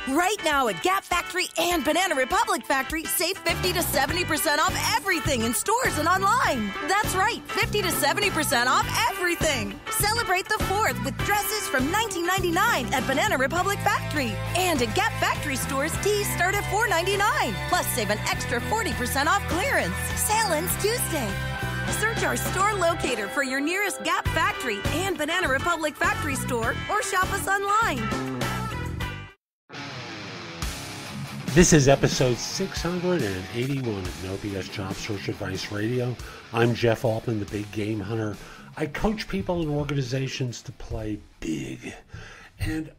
Right now at Gap Factory and Banana Republic Factory, save 50 to 70% off everything in stores and online. That's right, 50 to 70% off everything. Celebrate the 4th with dresses from $19.99 at Banana Republic Factory. And at Gap Factory stores, tees start at $4.99. Plus, save an extra 40% off clearance. Sale ends Tuesday. Search our store locator for your nearest Gap Factory and Banana Republic Factory store or shop us online. This is episode 681 of No BS Job Search Advice Radio. I'm Jeff Altman, the Big Game Hunter. I coach people and organizations to play big. And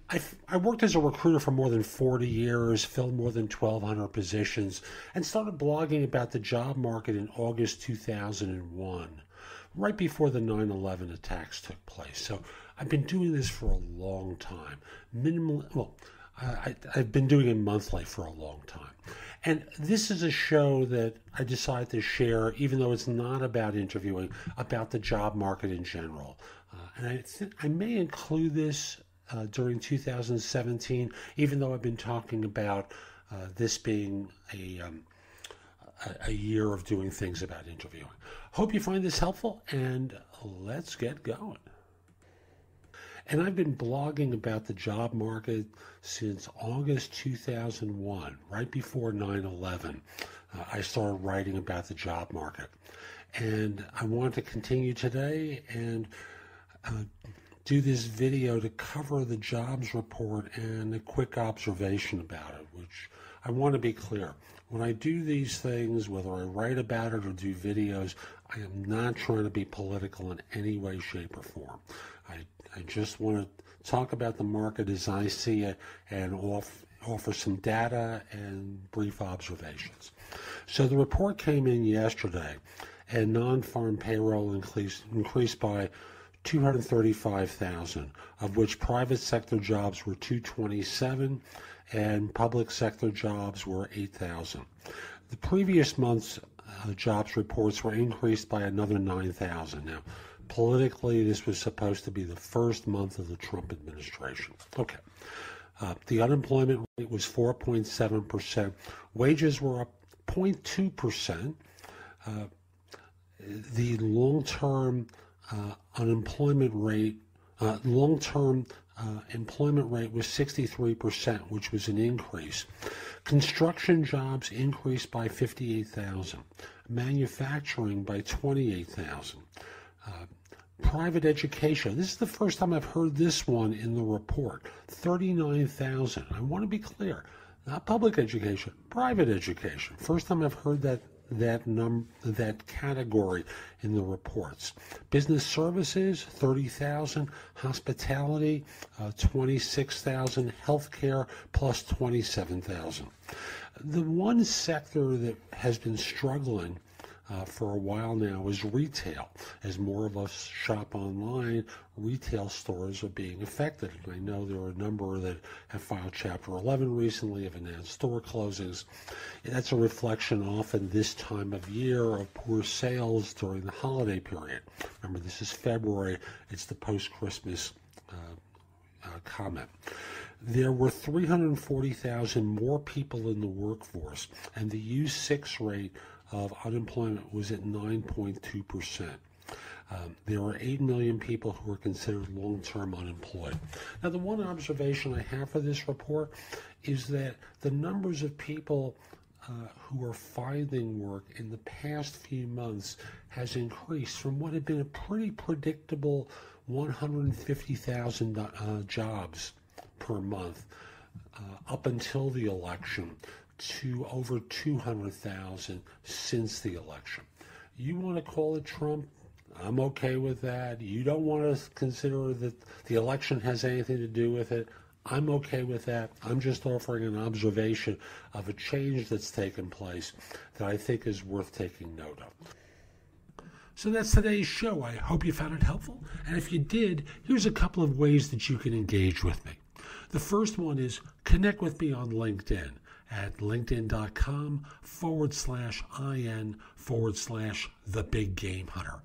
I worked as a recruiter for more than 40 years, filled more than 1,200 positions, and started blogging about the job market in August 2001, right before the 9/11 attacks took place. So I've been doing this for a long time. I've been doing it monthly for a long time. And this is a show that I decided to share, even though it's not about interviewing, about the job market in general. And I may include this during 2017, even though I've been talking about this being a year of doing things about interviewing. Hope you find this helpful, and let's get going. And I've been blogging about the job market since August 2001, right before 9/11. I started writing about the job market. And I want to continue today and do this video to cover the jobs report and a quick observation about it, which I want to be clear. When I do these things, whether I write about it or do videos, I am not trying to be political in any way, shape, or form. I just want to talk about the market as I see it and offer some data and brief observations. So the report came in yesterday, and non-farm payroll increased by 235,000, of which private sector jobs were 227 and public sector jobs were 8,000. The previous month's jobs reports were increased by another 9,000. Now, politically, this was supposed to be the first month of the Trump administration. Okay. The unemployment rate was 4.7%. Wages were up 0.2%. The long-term employment rate was 63%, which was an increase. Construction jobs increased by 58,000. Manufacturing by 28,000. Private education, this is the first time I've heard this one in the report, 39,000. I want to be clear, not public education, private education. First time I've heard that category in the reports. Business services, 30,000. Hospitality, 26,000. Healthcare, plus 27,000. The one sector that has been struggling for a while now is retail. As more of us shop online, retail stores are being affected. And I know there are a number that have filed Chapter 11 recently, have announced store closings. That's a reflection often this time of year of poor sales during the holiday period. Remember, this is February. It's the post-Christmas comment. There were 340,000 more people in the workforce, and the U6 rate of unemployment was at 9.2%. There are 8 million people who are considered long-term unemployed. Now, the one observation I have for this report is that the numbers of people who are finding work in the past few months has increased from what had been a pretty predictable 150,000 jobs per month up until the election to over 200,000 since the election. You want to call it Trump? I'm okay with that. You don't want to consider that the election has anything to do with it? I'm okay with that. I'm just offering an observation of a change that's taken place that I think is worth taking note of. So that's today's show. I hope you found it helpful. And if you did, here's a couple of ways that you can engage with me. The first one is connect with me on LinkedIn at linkedin.com/IN/The Big Game Hunter.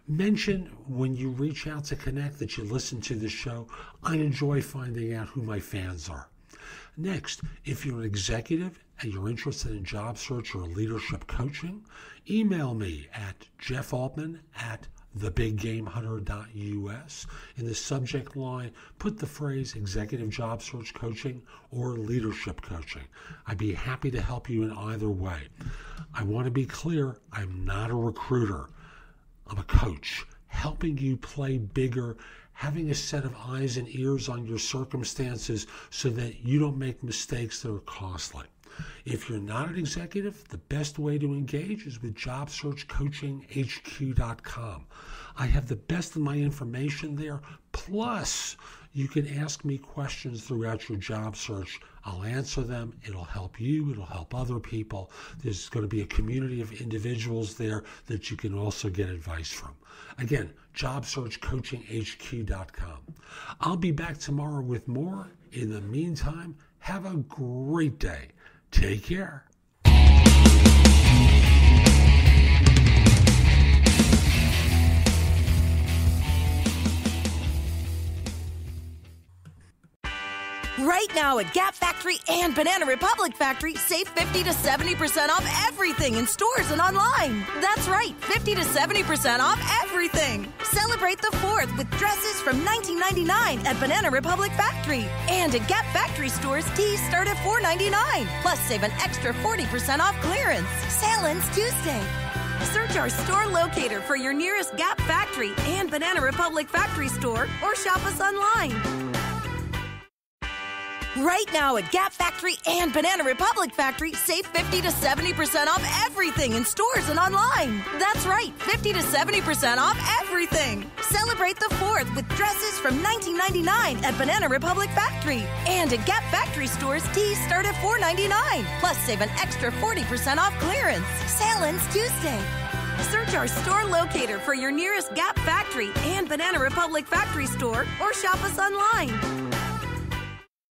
Mention when you reach out to connect that you listen to the show. I enjoy finding out who my fans are. Next, if you're an executive and you're interested in job search or leadership coaching, email me at jeffaltman@thebiggamehunter.us. In the subject line, put the phrase executive job search coaching or leadership coaching. I'd be happy to help you in either way. I want to be clear, I'm not a recruiter. I'm a coach, helping you play bigger, having a set of eyes and ears on your circumstances so that you don't make mistakes that are costly. If you're not an executive, the best way to engage is with JobSearchCoachingHQ.com. I have the best of my information there, plus you can ask me questions throughout your job search. I'll answer them. It'll help you. It'll help other people. There's going to be a community of individuals there that you can also get advice from. Again, JobSearchCoachingHQ.com. I'll be back tomorrow with more. In the meantime, have a great day. Take care. Right now at Gap Factory and Banana Republic Factory, save 50 to 70% off everything in stores and online. That's right, 50 to 70% off everything. Celebrate the 4th with dresses from $19.99 at Banana Republic Factory. And at Gap Factory stores, tees start at $4.99. Plus, save an extra 40% off clearance. Sale ends Tuesday. Search our store locator for your nearest Gap Factory and Banana Republic Factory store or shop us online. Right now at Gap Factory and Banana Republic Factory, save 50 to 70% off everything in stores and online. That's right, 50 to 70% off everything. Celebrate the 4th with dresses from $19.99 at Banana Republic Factory. And at Gap Factory stores, tees start at $4.99. Plus, save an extra 40% off clearance. Sale ends Tuesday. Search our store locator for your nearest Gap Factory and Banana Republic Factory store or shop us online.